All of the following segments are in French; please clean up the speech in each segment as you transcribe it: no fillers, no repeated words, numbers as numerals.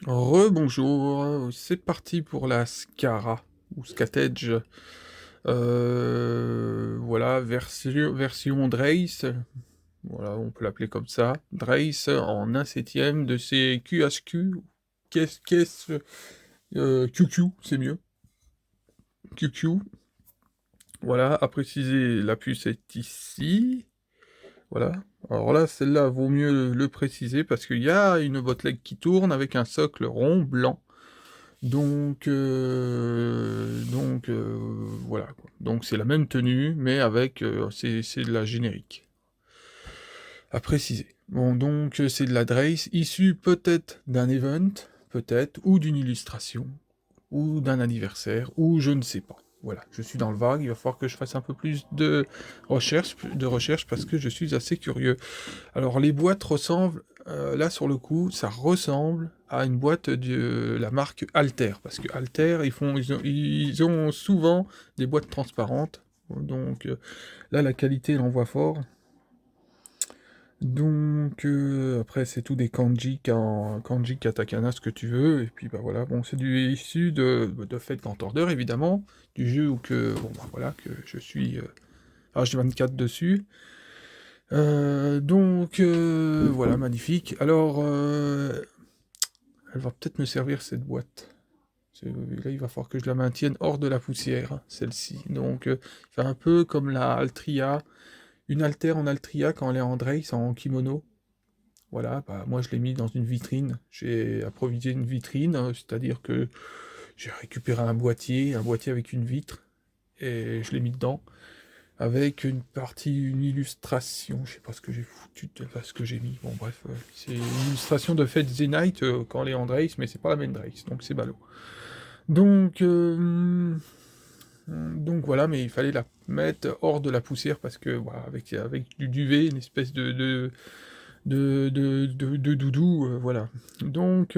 Rebonjour, c'est parti pour la Scara, ou Scatedge. Voilà, version Drace, voilà, on peut l'appeler comme ça. Drace en 1/7 de ses QHQ. Qu'est-ce QQ, c'est mieux. QQ, voilà, à préciser, la puce est ici. Voilà. Alors là, celle-là, vaut mieux le préciser parce qu'il y a une bottleg qui tourne avec un socle rond blanc. Voilà, quoi. Donc c'est la même tenue, mais avec, c'est de la générique, à préciser. Bon, donc c'est de la Drace, issue peut-être d'un event, peut-être, ou d'une illustration, ou d'un anniversaire, ou je ne sais pas. Voilà, je suis dans le vague, il va falloir que je fasse un peu plus de recherche parce que je suis assez curieux. Alors les boîtes ressemblent, là sur le coup, ça ressemble à une boîte de la marque Alter, parce que Alter, ils ont souvent des boîtes transparentes, donc là la qualité elle envoie fort. Donc après c'est tout des kanji katakana, ce que tu veux, et puis bah voilà, bon c'est issu de Fate Grand Order évidemment, du jeu où bon bah voilà, que je suis H24 dessus. Voilà, magnifique. Alors, elle va peut-être me servir cette boîte. Là, il va falloir que je la maintienne hors de la poussière, hein, celle-ci. Donc, c'est un peu comme la Altria, une Alter en Altria quand elle est en Drace, en kimono. Voilà, bah, moi je l'ai mis dans une vitrine. J'ai approvisionné une vitrine, c'est-à-dire que j'ai récupéré un boîtier avec une vitre, et je l'ai mis dedans. Avec une partie, une illustration, je sais pas ce que j'ai foutu, pas ce que j'ai mis, bon bref, c'est une illustration de Fate the Night quand elle est en Drace, mais c'est pas la même Drace, donc c'est ballot. Donc, donc voilà, mais il fallait la mettre hors de la poussière parce que, voilà, avec du duvet, une espèce de doudou, voilà. Donc,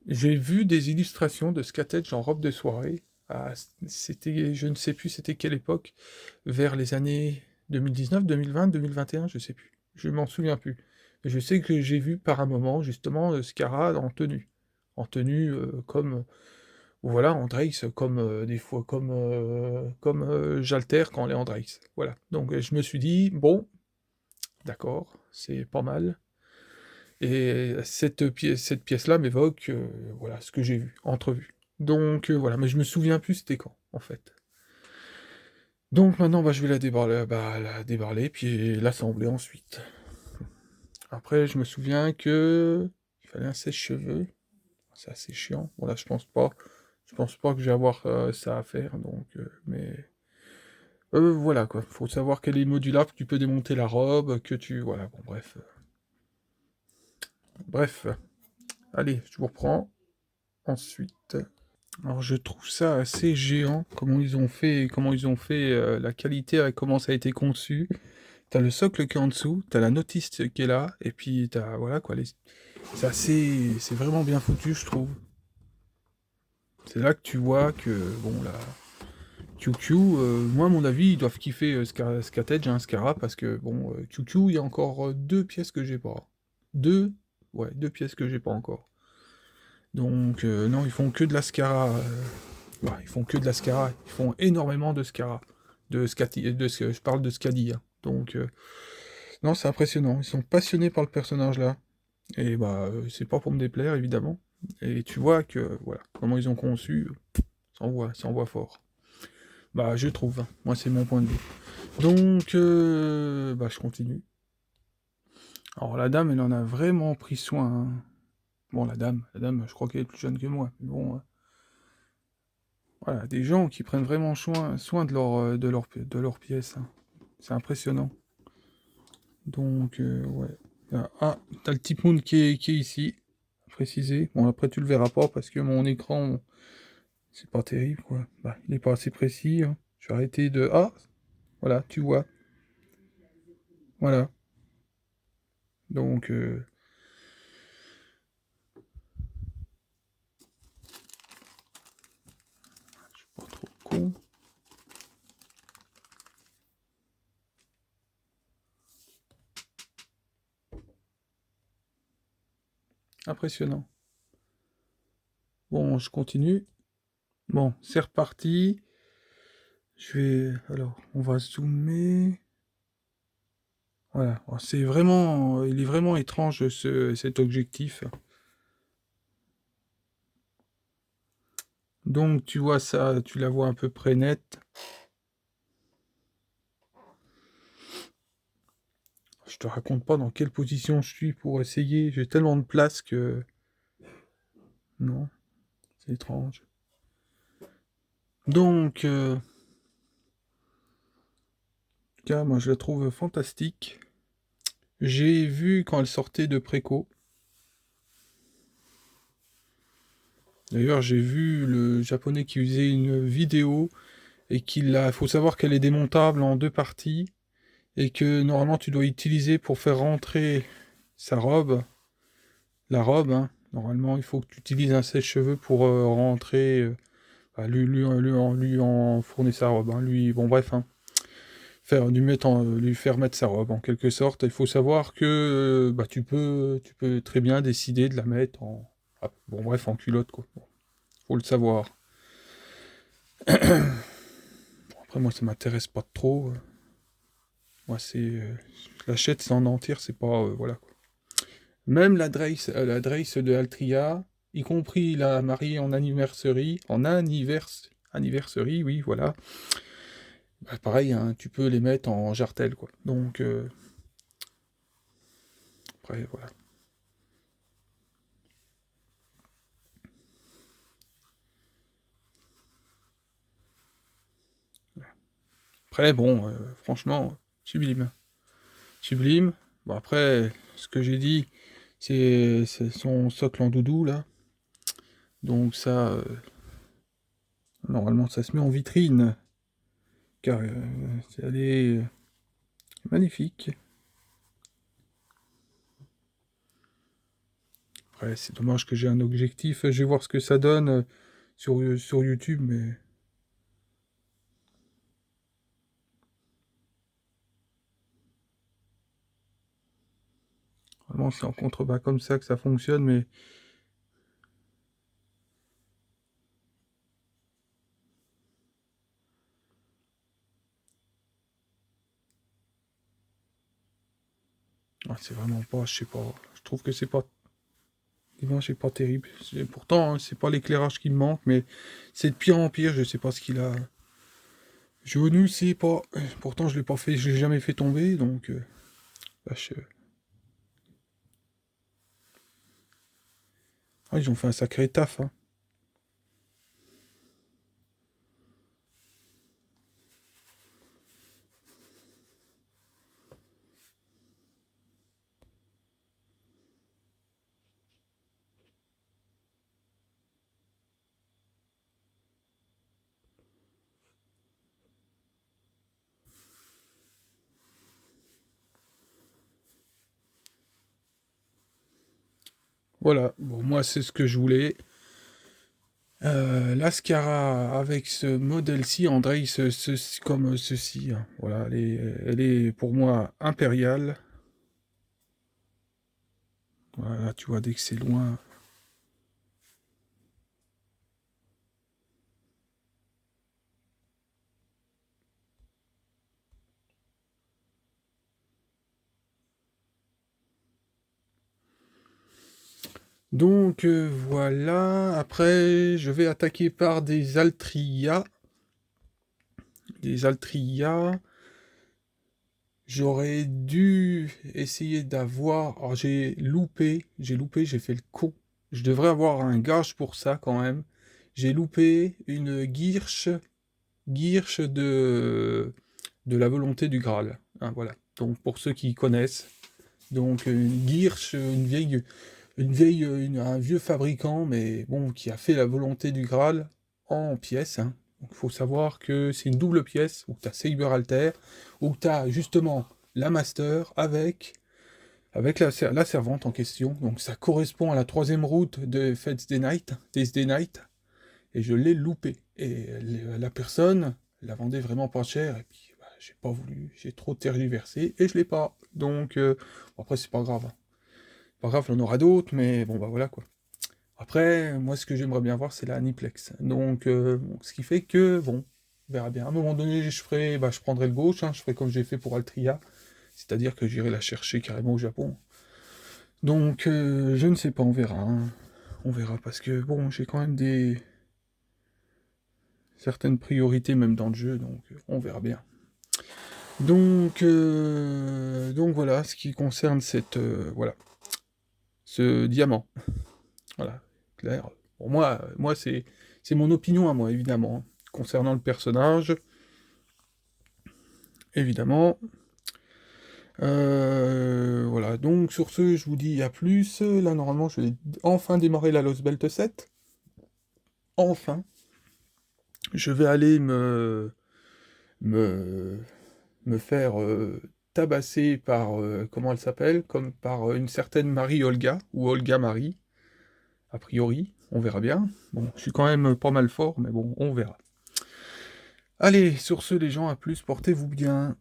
j'ai vu des illustrations de Scatedge en robe de soirée. Ah, c'était, je ne sais plus c'était quelle époque, vers les années 2019, 2020, 2021, je sais plus. Je m'en souviens plus. Mais je sais que j'ai vu par un moment justement Scara en tenue comme voilà en Drace, comme des fois comme Jalter quand elle est en Drace. Voilà. Donc je me suis dit bon, d'accord, c'est pas mal. Et cette pièce-là m'évoque, voilà, ce que j'ai vu, entrevu. Donc voilà, mais je me souviens plus c'était quand, en fait. Donc maintenant, bah, je vais la débarler, puis l'assembler ensuite. Après, je me souviens que il fallait un sèche-cheveux. C'est assez chiant. Bon là, je pense pas. Je pense pas que je vais avoir ça à faire, donc. Mais voilà quoi. Faut savoir qu'elle est modulable, que tu peux démonter la robe, que tu. Voilà. Bon bref. Bref. Allez, je vous reprends. Ensuite. Alors je trouve ça assez géant, comment ils ont fait la qualité, comment ça a été conçu. T'as le socle qui est en dessous, t'as la notice qui est là, et puis t'as, voilà quoi, c'est vraiment bien foutu, je trouve. C'est là que tu vois que, bon, là, QQ, moi, à mon avis, ils doivent kiffer Scatedge, hein, Scara, parce que, bon, QQ, il y a encore deux pièces que j'ai pas. Deux? Ouais, deux pièces que j'ai pas encore. Donc, non, ils font que de la Scara. Bah, ils font que de la Scara. Ils font énormément de Scara. Je parle de Scadi, hein. Donc, non, c'est impressionnant. Ils sont passionnés par le personnage là. Et bah, c'est pas pour me déplaire, évidemment. Et tu vois que, voilà, comment ils ont conçu, ça envoie fort. Bah, je trouve, hein. Moi, c'est mon point de vue. Donc, bah, je continue. Alors, la dame, elle en a vraiment pris soin, hein. Bon, la dame, je crois qu'elle est plus jeune que moi. Mais bon, voilà, des gens qui prennent vraiment soin de leur pièce, hein. C'est impressionnant. Donc, ouais. T'as le type moon qui est ici, précisé. Bon, après, tu le verras pas parce que mon écran, c'est pas terrible, quoi. Bah, il est pas assez précis, hein. Je vais arrêter de. Ah! Voilà, tu vois. Voilà. Donc, je suis pas trop con. Impressionnant. Bon, je continue. Bon, c'est reparti. Alors, on va zoomer. Voilà, il est vraiment étrange cet objectif. Donc tu vois ça, tu la vois à peu près nette. Je te raconte pas dans quelle position je suis pour essayer. J'ai tellement de place que... Non, c'est étrange. Donc, en tout cas, moi je la trouve fantastique. J'ai vu quand elle sortait de préco. D'ailleurs, j'ai vu le japonais qui faisait une vidéo et faut savoir qu'elle est démontable en deux parties et que normalement tu dois utiliser pour faire rentrer sa robe, la robe, hein. Normalement, il faut que tu utilises un sèche-cheveux pour rentrer, lui enfourner sa robe, hein. Bon bref, hein. Lui faire mettre sa robe en quelque sorte. Il faut savoir que tu peux très bien décider de la mettre bon bref, en culotte quoi. Bon, faut le savoir. Bon, après moi ça m'intéresse pas trop. Moi je l'achète sans mentir, c'est pas voilà quoi. Même la Drace de Altria, y compris la mariée en anniversary, oui voilà. Bah, pareil, hein, tu peux les mettre en jartel quoi. Donc après voilà. Après, bon, franchement, sublime. Sublime. Bon, après, ce que j'ai dit, c'est son socle en doudou, là. Donc ça, normalement, ça se met en vitrine. Car elle est magnifique. Après, c'est dommage que j'ai un objectif. Je vais voir ce que ça donne sur YouTube, mais... Vraiment, c'est en contrebas comme ça que ça fonctionne, mais... Ah, c'est vraiment pas, je sais pas. Je trouve que c'est pas... L'image c'est pas terrible. Pourtant, hein, c'est pas l'éclairage qui me manque, mais c'est de pire en pire, je sais pas ce qu'il a... Genou, c'est pas... Pourtant, je l'ai pas fait, je l'ai jamais fait tomber, donc... Ah, ils ont fait un sacré taf, hein. Voilà, bon, moi, c'est ce que je voulais. L'Ascara avec ce modèle-ci, Andrei, comme ceci, hein. Voilà, elle est pour moi impériale. Voilà, tu vois, dès que c'est loin... Donc voilà, après je vais attaquer par des Altria. Des Altria. J'aurais dû essayer d'avoir... Alors j'ai fait le con. Je devrais avoir un gage pour ça quand même. J'ai loupé une Guirche de la volonté du Graal. Hein, voilà. Donc pour ceux qui connaissent. Donc une Guirche, un vieux fabricant, mais bon, qui a fait la volonté du Graal en pièces, hein. Donc il faut savoir que c'est une double pièce, où tu as Saber Alter, où tu as justement la Master avec la servante en question. Donc ça correspond à la troisième route de Days Day Night, et je l'ai loupé. Et la personne la vendait vraiment pas cher, et puis bah, j'ai pas voulu, j'ai trop tergiversé, et je l'ai pas. Donc, bon, après c'est pas grave, hein. Pas grave, on aura d'autres, mais bon, bah voilà, quoi. Après, moi, ce que j'aimerais bien voir, c'est la Aniplex. Donc, bon, ce qui fait que, bon, on verra bien. À un moment donné, je prendrai le gauche, hein, je ferai comme j'ai fait pour Altria, c'est-à-dire que j'irai la chercher carrément au Japon. Donc, je ne sais pas, on verra, hein. On verra, parce que, bon, j'ai quand même certaines priorités, même dans le jeu, donc on verra bien. Donc voilà, ce qui concerne voilà, ce diamant. Voilà, clair. Pour moi c'est mon opinion à moi, évidemment, hein. Concernant le personnage, évidemment. Voilà, donc sur ce, je vous dis à plus. Là, normalement, je vais enfin démarrer la Lost Belt 7. Enfin. Je vais aller me, me faire tabasser par, comment elle s'appelle? Comme par une certaine Marie Olga, ou Olga Marie, a priori. On verra bien. Bon, je suis quand même pas mal fort, mais bon, on verra. Allez, sur ce, les gens, à plus, portez-vous bien.